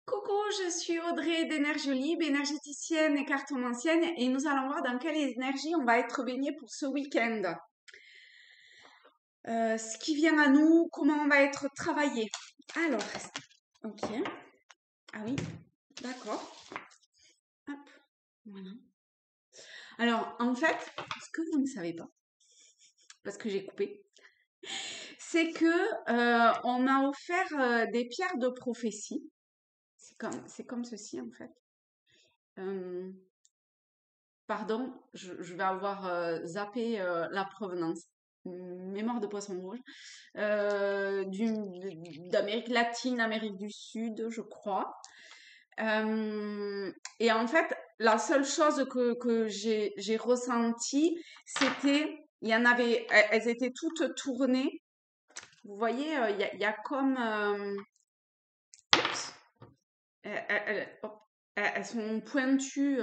Coucou, je suis Audrey d'Énergie Libre, énergéticienne et cartomancienne, et nous allons voir dans quelle énergie on va être baigné pour ce week-end. Ce qui vient à nous, comment on va être travaillé. Alors, ok. Ah oui, d'accord. Hop, voilà. Alors, en fait, ce que vous ne savez pas, parce que j'ai coupé, c'est que on m'a offert des pierres de prophétie. C'est comme ceci, en fait. Euh, Pardon, je vais avoir zappé la provenance. Mémoire de poisson rouge. D'Amérique latine, Amérique du Sud, je crois. Et en fait, la seule chose que j'ai ressentie, c'était, il y en avait, elles étaient toutes tournées. Vous voyez, il y a comme, oups, hop, elles sont pointues,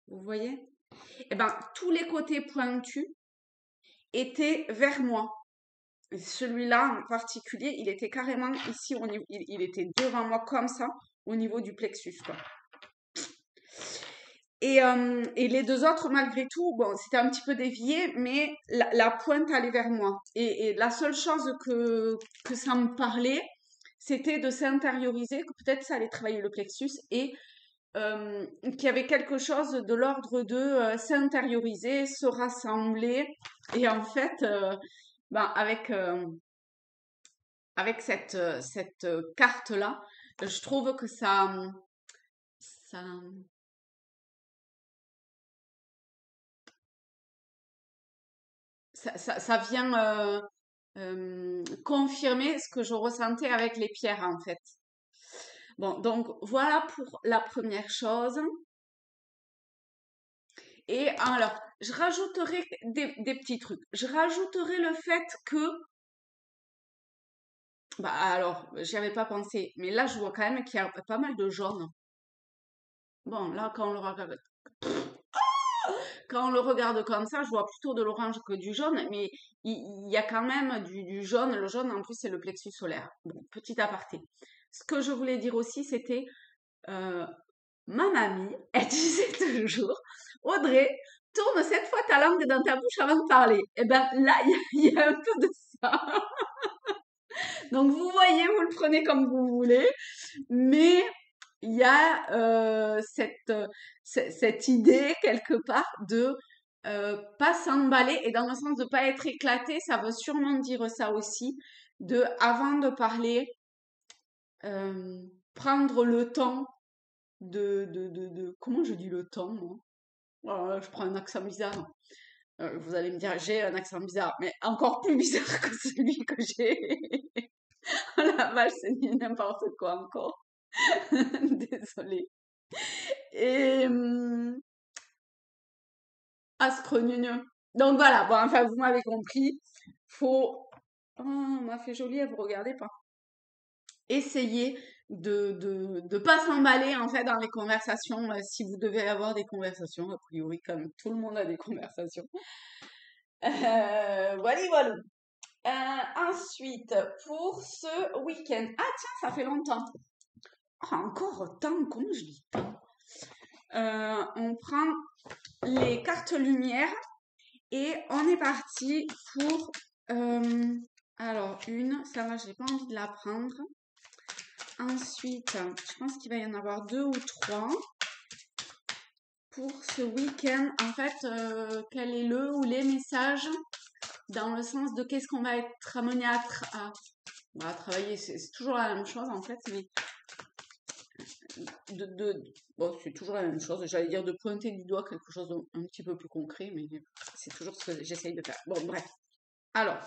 vous voyez? Eh ben, tous les côtés pointus étaient vers moi. Celui-là en particulier, il était carrément ici, il était devant moi comme ça, au niveau du plexus, quoi. Et les deux autres, malgré tout, bon, c'était un petit peu dévié, mais la pointe allait vers moi. Et la seule chose que ça me parlait, c'était de s'intérioriser, que peut-être ça allait travailler le plexus et qu'il y avait quelque chose de l'ordre de s'intérioriser, se rassembler. Et en fait, ben, avec cette carte-là, je trouve que ça, ça vient confirmer ce que je ressentais avec les pierres, en fait. Bon, donc voilà pour la première chose. Et alors, je rajouterai des petits trucs. Je rajouterai le fait que, bah alors, j'y avais pas pensé, mais là, je vois quand même qu'il y a pas mal de jaune. Bon, là, quand on le regarde comme ça, je vois plutôt de l'orange que du jaune, mais il y a quand même du jaune. Le jaune, en plus, c'est le plexus solaire. Bon, petit aparté. Ce que je voulais dire aussi, c'était euh, ma mamie, elle disait toujours, Audrey, tourne cette fois ta langue dans ta bouche avant de parler. Et ben là, il y a un peu de ça. Donc vous voyez, vous le prenez comme vous voulez, mais il y a cette idée quelque part de pas s'emballer et dans le sens de pas être éclaté, ça veut sûrement dire ça aussi, de avant de parler, euh, prendre le temps comment je dis le temps, moi? Oh là là, je prends un accent bizarre. Vous allez me dire, j'ai un accent bizarre, mais encore plus bizarre que celui que j'ai. Oh la vache, c'est n'importe quoi encore. Désolée. Et ascrogneux. Donc voilà, bon, enfin, vous m'avez compris. Faut. Oh, on m'a fait joli, vous regardez pas. Essayer de pas s'emballer en fait dans les conversations si vous devez avoir des conversations. A priori, comme tout le monde a des conversations. Voilà, voilà. Ensuite, pour ce week-end. Ah tiens, ça fait longtemps. Ah, encore autant, comment je dis tant. On prend les cartes lumière et on est parti pour... alors, ça j'ai pas envie de la prendre. Ensuite, je pense qu'il va y en avoir 2 ou 3 pour ce week-end. En fait, quel est le ou les messages dans le sens de qu'est-ce qu'on va être amené à travailler. C'est toujours la même chose en fait, mais bon, c'est toujours la même chose. J'allais dire de pointer du doigt quelque chose d'un petit peu plus concret, mais c'est toujours ce que j'essaye de faire. Bon, bref. Alors,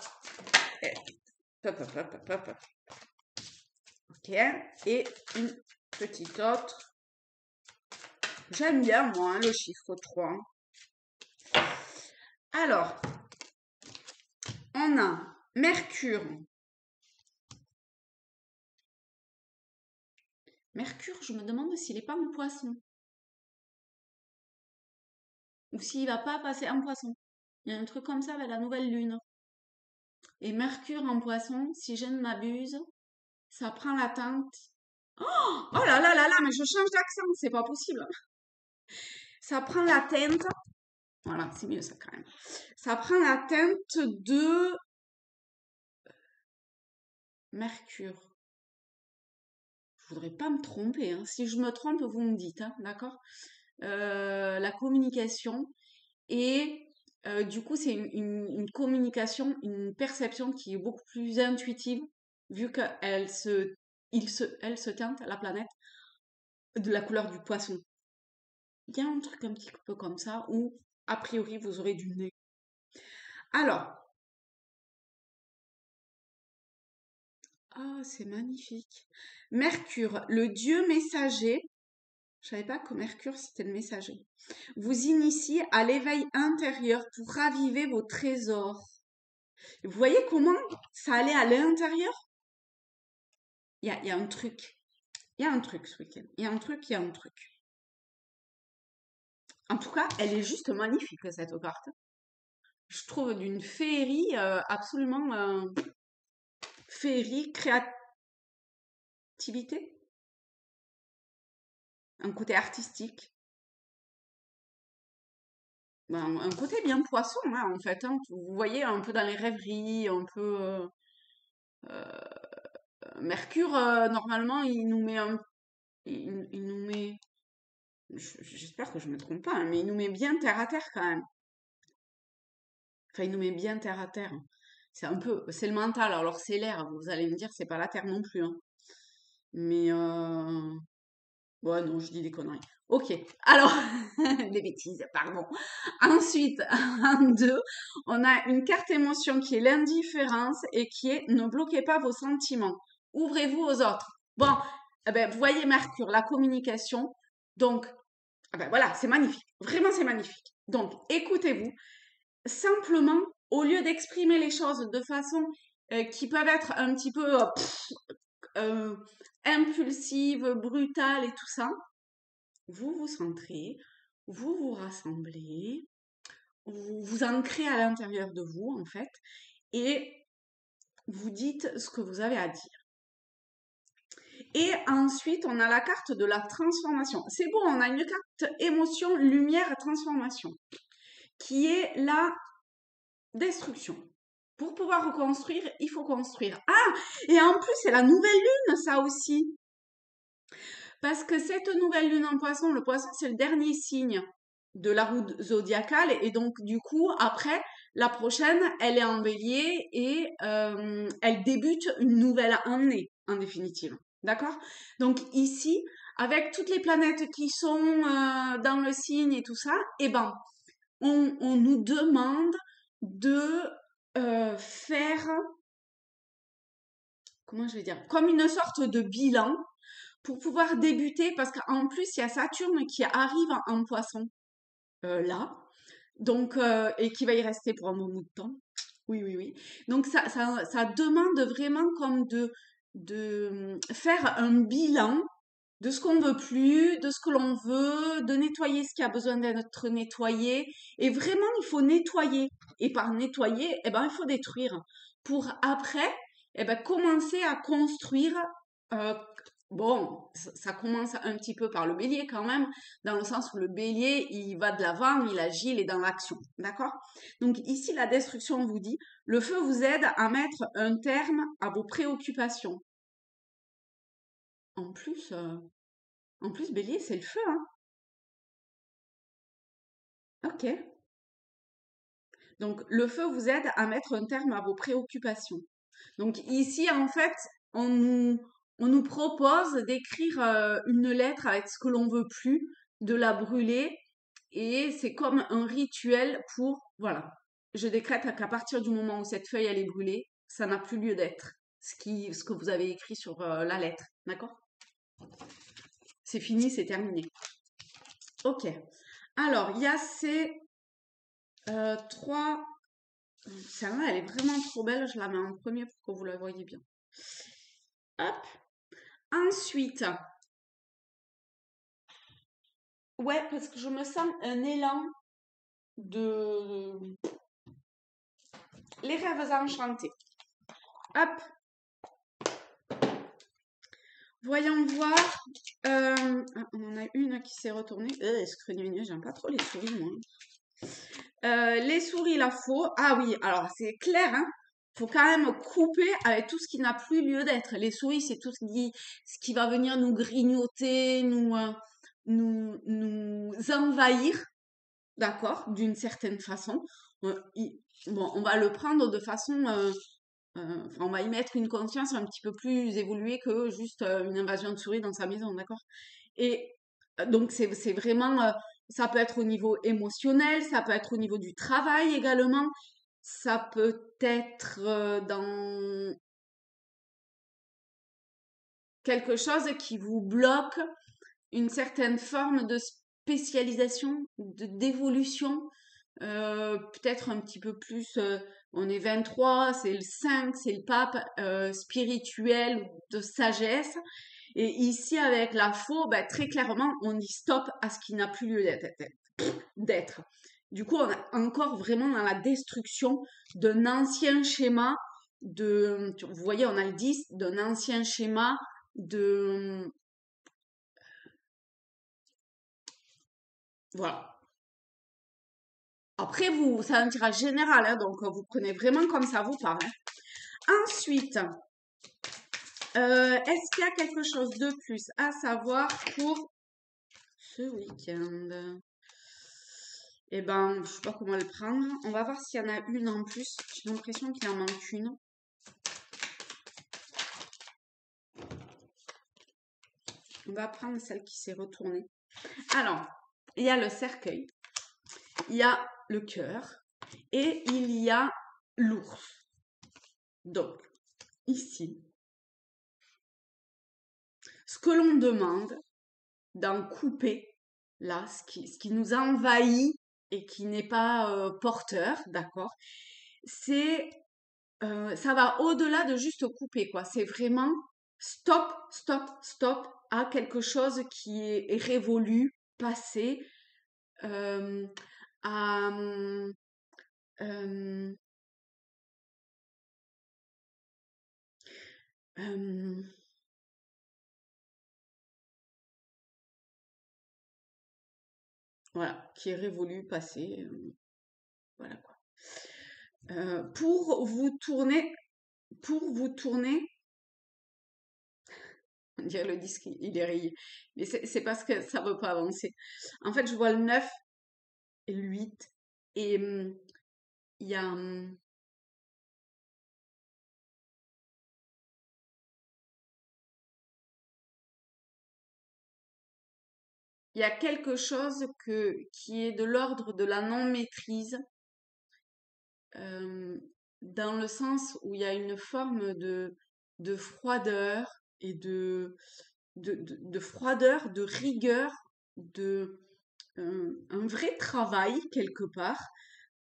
hop, hop, hop, hop, hop. Ok, et une petite autre. J'aime bien, moi, hein, le chiffre 3. Alors, on a Mercure. Mercure, je me demande s'il n'est pas en poisson. Ou s'il va pas passer en poisson. Il y a un truc comme ça avec la nouvelle lune. Et Mercure en poisson, si je ne m'abuse, ça prend la teinte Oh là là là là, mais je change d'accent, c'est pas possible. Ça prend la teinte. Voilà, c'est mieux ça quand même. Ça prend la teinte de Mercure. Je voudrais pas me tromper, hein. Si je me trompe, vous me dites, hein, d'accord? La communication et du coup, c'est une communication, une perception qui est beaucoup plus intuitive vu elle se teinte, la planète, de la couleur du poisson. Il y a un truc un petit peu comme ça où, a priori, vous aurez du nez. Alors, ah, c'est magnifique. Mercure, le dieu messager. Je savais pas que Mercure, c'était le messager. Vous initie à l'éveil intérieur pour raviver vos trésors. Vous voyez comment ça allait à l'intérieur? Il y a un truc. Il y a un truc ce week-end. Il y a un truc, il y a un truc. En tout cas, elle est juste magnifique, cette carte. Je trouve d'une féerie absolument féerie, créativité, un côté artistique. Ben, un côté bien poisson, hein, en fait, hein. Vous voyez, un peu dans les rêveries, un peu... euh, Mercure, normalement, il nous met... J'espère que je me trompe pas, hein, mais il nous met bien terre à terre quand même. Enfin, il nous met bien terre à terre. C'est un peu... C'est le mental, alors c'est l'air. Vous allez me dire, c'est pas la terre non plus, hein. Mais... Ouais, non, je dis des conneries. Ok, alors, des bêtises, pardon. Ensuite, en deux, on a une carte émotion qui est l'indifférence et qui est ne bloquez pas vos sentiments. Ouvrez-vous aux autres. Bon, eh ben, vous voyez Mercure, la communication. Donc, eh ben, voilà, c'est magnifique. Vraiment, c'est magnifique. Donc, écoutez-vous. Simplement, au lieu d'exprimer les choses de façon qui peuvent être un petit peu euh, impulsive, brutale et tout ça, vous vous centrez, vous vous rassemblez, vous vous ancrez à l'intérieur de vous, en fait, et vous dites ce que vous avez à dire. Et ensuite, on a la carte de la transformation. C'est bon, on a une carte émotion, lumière, transformation, qui est la destruction. Pour pouvoir reconstruire, il faut construire. Ah, et en plus, c'est la nouvelle lune, ça aussi. Parce que cette nouvelle lune en poisson, le poisson, c'est le dernier signe de la roue zodiacale. Et donc, du coup, après, la prochaine, elle est en bélier et elle débute une nouvelle année, en définitive. D'accord? Donc, ici, avec toutes les planètes qui sont dans le signe et tout ça, eh ben, on nous demande de faire, comment je vais dire, comme une sorte de bilan pour pouvoir débuter, parce qu'en plus, il y a Saturne qui arrive en poisson, là, donc, et qui va y rester pour un bon bout de temps. Oui, oui, oui. Donc, ça demande vraiment comme de faire un bilan de ce qu'on veut plus, de ce que l'on veut, de nettoyer ce qui a besoin d'être nettoyé. Et vraiment, il faut nettoyer. Et par nettoyer, eh ben, il faut détruire. Pour après, eh ben, commencer à construire. euh, bon, ça commence un petit peu par le bélier quand même, dans le sens où le bélier, il va de l'avant, il agit, il est dans l'action. D'accord? Donc ici, la destruction vous dit, le feu vous aide à mettre un terme à vos préoccupations. En plus, bélier, c'est le feu, hein. Ok. Donc, le feu vous aide à mettre un terme à vos préoccupations. Donc, ici, en fait, on nous propose d'écrire une lettre avec ce que l'on veut plus, de la brûler, et c'est comme un rituel pour, voilà, je décrète qu'à partir du moment où cette feuille, elle est brûlée, ça n'a plus lieu d'être, ce que vous avez écrit sur la lettre, d'accord? C'est fini, c'est terminé. Ok. Alors, il y a ces trois. Celle-là, elle est vraiment trop belle. Je la mets en premier pour que vous la voyez bien. Hop. Ensuite, ouais, parce que je me sens un élan de les rêves enchantés. Hop. Voyons voir. On en a une qui s'est retournée. J'aime pas trop les souris, moi. Les souris, la faux. Ah oui, alors c'est clair, hein. Faut quand même couper avec tout ce qui n'a plus lieu d'être. Les souris, c'est tout ce qui va venir nous grignoter, nous envahir, d'accord, d'une certaine façon. Bon, on va le prendre de façon, enfin, on va y mettre une conscience un petit peu plus évoluée que juste une invasion de souris dans sa maison, d'accord? Et donc, c'est vraiment, ça peut être au niveau émotionnel, ça peut être au niveau du travail également, ça peut être dans quelque chose qui vous bloque une certaine forme de spécialisation, d'évolution, peut-être un petit peu plus, on est 23, c'est le 5, c'est le pape spirituel de sagesse. Et ici, avec la faux, ben, très clairement, on dit stop à ce qui n'a plus lieu d'être. Du coup, on est encore vraiment dans la destruction d'un ancien schéma vous voyez, on a le 10, d'un ancien schéma de, voilà. Après, c'est un tirage général, hein, donc vous prenez vraiment comme ça vous parle. Hein. Ensuite, est-ce qu'il y a quelque chose de plus à savoir pour ce week-end? Eh ben, je sais pas comment le prendre. On va voir s'il y en a une en plus. J'ai l'impression qu'il en manque une. On va prendre celle qui s'est retournée. Alors, il y a le cercueil, il y a le cœur et il y a l'ours. Donc, ici, ce que l'on demande d'en couper, là, ce qui nous envahit et qui n'est pas porteur, d'accord, ça va au-delà de juste couper, quoi. C'est vraiment stop, stop, stop à quelque chose qui est révolu, passé, euh, à, euh, euh, voilà, qui est révolu, passé, voilà quoi. Pour vous tourner, on dirait le disque, il est rayé. Mais c'est parce que ça veut pas avancer. En fait, je vois le 9 et le 8 et il y a, il y a quelque chose qui est de l'ordre de la non-maîtrise, euh, dans le sens où il y a une forme de froideur et de froideur, de rigueur, un vrai travail quelque part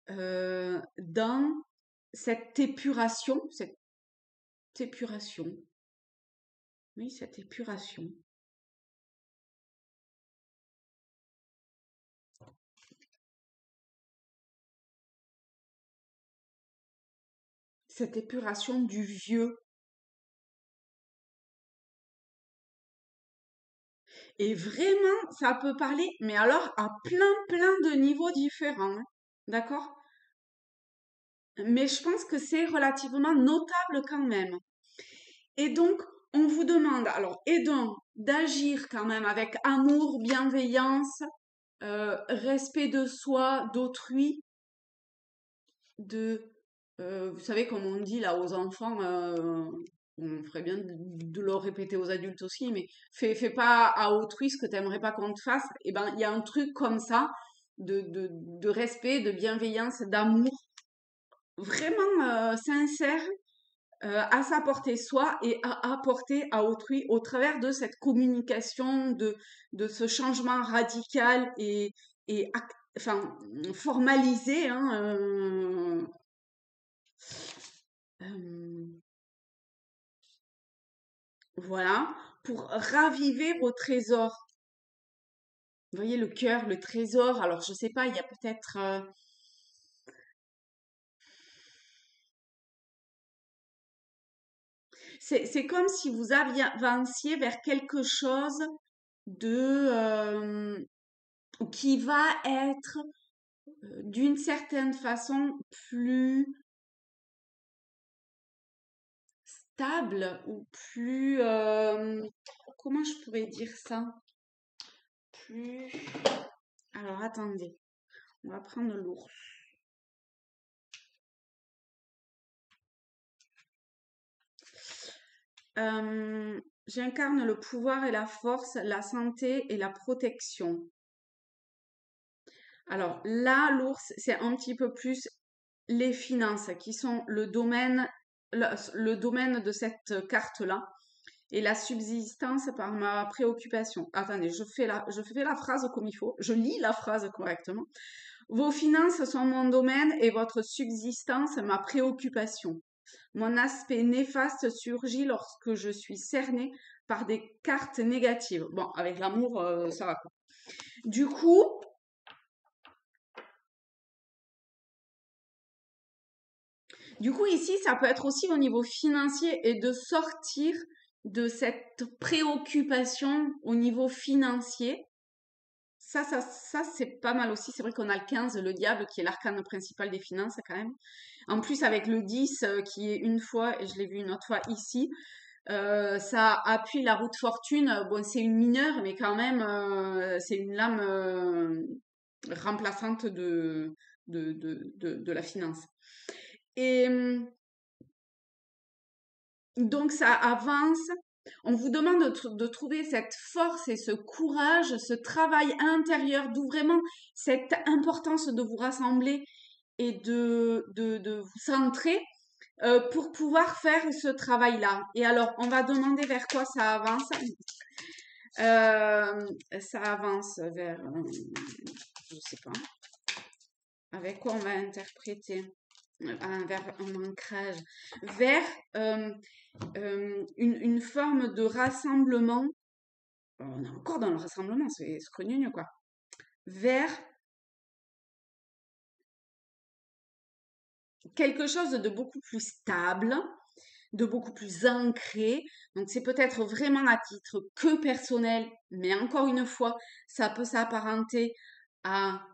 dans cette épuration, épuration, oui, cette épuration. Cette épuration du vieux. Et vraiment, ça peut parler, mais alors à plein, plein de niveaux différents. Hein. D'accord? Mais je pense que c'est relativement notable quand même. Et donc, on vous demande, alors, aidons d'agir quand même avec amour, bienveillance, respect de soi, d'autrui, de, vous savez, comme on dit là aux enfants, on ferait bien de le répéter aux adultes aussi, mais fais pas à autrui ce que t'aimerais pas qu'on te fasse. Et ben, il y a un truc comme ça de respect, de bienveillance, d'amour, vraiment sincère à s'apporter soi et à apporter à autrui au travers de cette communication, de ce changement radical et enfin, formalisé, hein, euh, voilà, pour raviver vos trésors. Vous voyez le cœur, le trésor. Alors, je sais pas, il y a peut-être C'est comme si vous avanciez vers quelque chose de qui va être d'une certaine façon plus stable ou plus comment je pourrais dire ça? Plus alors attendez, on va prendre l'ours. J'incarne le pouvoir et la force, la santé et la protection. Alors là, l'ours, c'est un petit peu plus les finances qui sont le domaine de cette carte-là et la subsistance par ma préoccupation. Attendez, je fais la phrase comme il faut, je lis la phrase correctement. Vos finances sont mon domaine et votre subsistance ma préoccupation. Mon aspect néfaste surgit lorsque je suis cernée par des cartes négatives. Bon, avec l'amour, ça va quoi. Du coup, ici, ça peut être aussi au niveau financier et de sortir de cette préoccupation au niveau financier. Ça, c'est pas mal aussi. C'est vrai qu'on a le 15, le diable, qui est l'arcane principal des finances, quand même. En plus, avec le 10, qui est une fois, et je l'ai vu une autre fois ici, ça appuie la roue de fortune. Bon, c'est une mineure, mais quand même, c'est une lame remplaçante de la finance. Et donc, ça avance. On vous demande de trouver cette force et ce courage, ce travail intérieur, d'où vraiment cette importance de vous rassembler et de vous centrer pour pouvoir faire ce travail-là. Et alors, on va demander vers quoi ça avance. Ça avance vers, je sais pas, avec quoi on va interpréter, vers un ancrage, vers une forme de rassemblement. On est encore dans le rassemblement, c'est scrogneux quoi. Vers quelque chose de beaucoup plus stable, de beaucoup plus ancré. Donc c'est peut-être vraiment à titre que personnel, mais encore une fois, ça peut s'apparenter à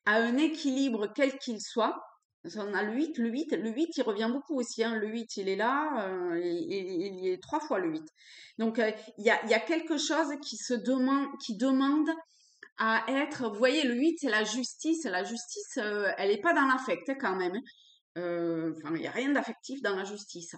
un équilibre quel qu'il soit. On a le 8, le 8 il revient beaucoup aussi, hein. Le 8 il est là, il y est 3 fois le 8. Donc il y a quelque chose qui demande à être, vous voyez, le 8 c'est la justice. La justice, elle n'est pas dans l'affect hein, quand même, hein. Enfin, il n'y a rien d'affectif dans la justice.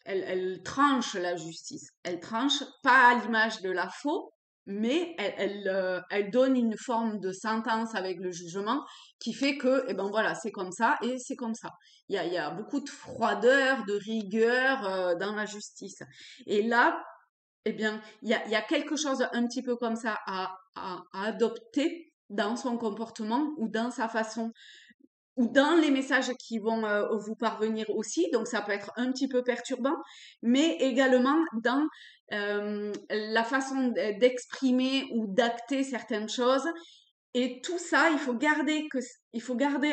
Elle tranche la justice. Elle tranche pas à l'image de la faux, mais elle donne une forme de sentence avec le jugement qui fait que, eh ben voilà, c'est comme ça et c'est comme ça. Il y a beaucoup de froideur, de rigueur dans la justice. Et là, eh bien, il y a quelque chose un petit peu comme ça à adopter dans son comportement ou dans sa façon ou dans les messages qui vont vous parvenir aussi. Donc, ça peut être un petit peu perturbant, mais également dans la façon d'exprimer ou d'acter certaines choses. Et tout ça, il faut garder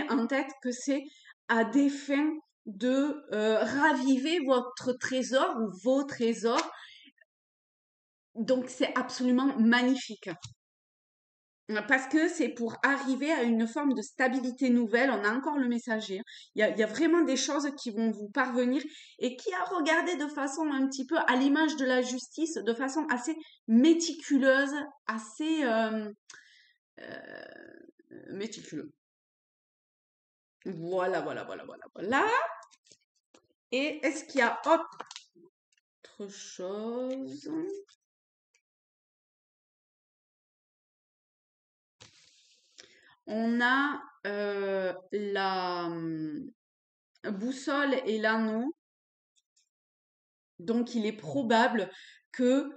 en tête que c'est à des fins de raviver votre trésor ou vos trésors. Donc, c'est absolument magnifique. Parce que c'est pour arriver à une forme de stabilité nouvelle. On a encore le messager, hein. Il y a vraiment des choses qui vont vous parvenir et qui a regardé de façon un petit peu à l'image de la justice, de façon assez méticuleuse, assez méticuleux. Voilà. Et est-ce qu'il y a autre chose? On a la boussole et l'anneau. Donc, il est probable que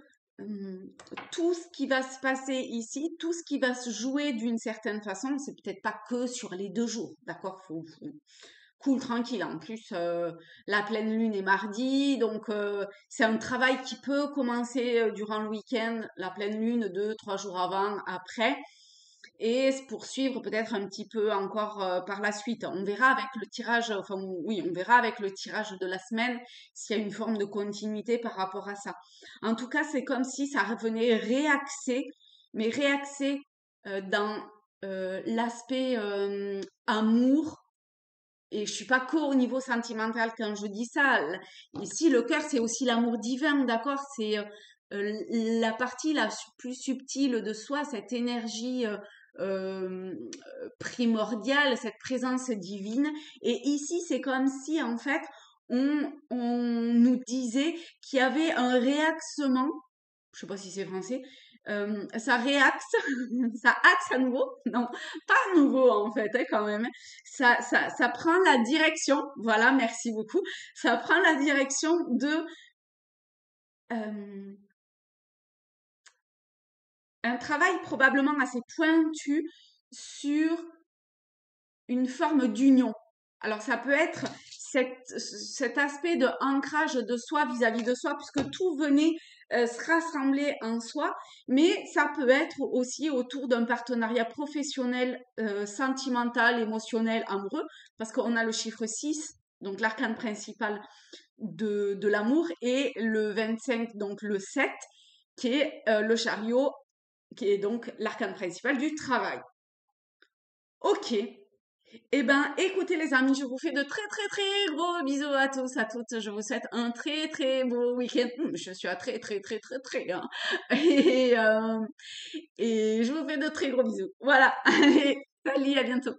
tout ce qui va se passer ici, tout ce qui va se jouer d'une certaine façon, c'est peut-être pas que sur les 2 jours, d'accord? Cool, tranquille. En plus, la pleine lune est mardi, donc c'est un travail qui peut commencer durant le week-end, la pleine lune 2, 3 jours avant, après. et se poursuivre peut-être un petit peu encore par la suite. On verra avec le tirage, enfin oui, on verra avec le tirage de la semaine s'il y a une forme de continuité par rapport à ça. En tout cas, c'est comme si ça revenait réaxer, mais réaxer dans l'aspect amour. Et je suis pas qu'au niveau sentimental quand je dis ça. Ici, le cœur, c'est aussi l'amour divin, d'accord? C'est la partie la plus subtile de soi, cette énergie euh, primordiale, cette présence divine. Et ici, c'est comme si, en fait, on nous disait qu'il y avait un réaxement, je sais pas si c'est français, ça réaxe, ça axe à nouveau, non, pas à nouveau en fait, hein, quand même. Ça prend la direction, voilà, merci beaucoup. Ça prend la direction de euh, un travail probablement assez pointu sur une forme d'union. Alors ça peut être cet aspect de ancrage de soi vis-à-vis de soi, puisque tout venait se rassembler en soi, mais ça peut être aussi autour d'un partenariat professionnel, sentimental, émotionnel, amoureux, parce qu'on a le chiffre 6, donc l'arcane principal de l'amour, et le 25, donc le 7, qui est le chariot, qui est donc l'arcane principal du travail. Ok. Eh ben, écoutez les amis, je vous fais de très très très gros bisous à tous, à toutes. Je vous souhaite un très très beau week-end. Je suis à très très très très très, hein. Et, euh, et je vous fais de très gros bisous. Voilà. Allez, salut, à bientôt.